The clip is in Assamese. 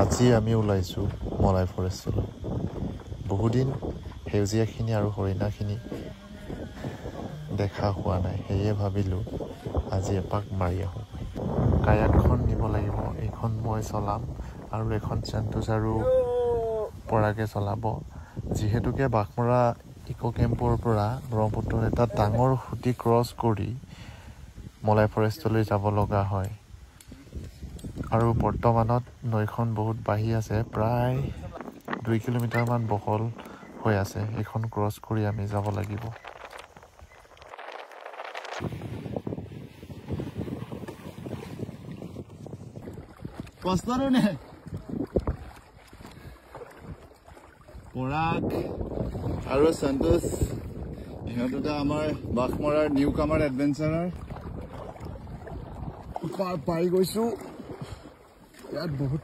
আজি আমি ওলাইছোঁ মলাই ফৰেষ্টলৈ। বহুদিন সেউজীয়াখিনি আৰু হৰিণাখিনি দেখা হোৱা নাই, সেয়ে ভাবিলোঁ আজি এপাক মাৰি আহোঁ। কায়াকখন নিব লাগিব, এইখন মই চলাম আৰু এখন চেণ্টোচাৰো পৰাকে চলাব। যিহেতুকে বাঘমৰা ইক' কেম্পৰ পৰা ব্ৰহ্মপুত্ৰৰ এটা ডাঙৰ সুঁতি ক্ৰছ কৰি মলাই ফৰেষ্টলৈ যাব লগা হয়। আৰু বৰ্তমানত নৈখন বহুত বাঢ়ি আছে, প্ৰায় 2 কিলোমিটাৰমান বহল হৈ আছে। এইখন ক্ৰছ কৰি আমি যাব লাগিব। পৰাগ আৰু সন্তোষ ইহঁত দুটা আমাৰ বাঘমৰাৰ নিউ কামাৰ এডভেঞ্চাৰাৰ। পাই গৈছোঁ। ইয়াত বহুত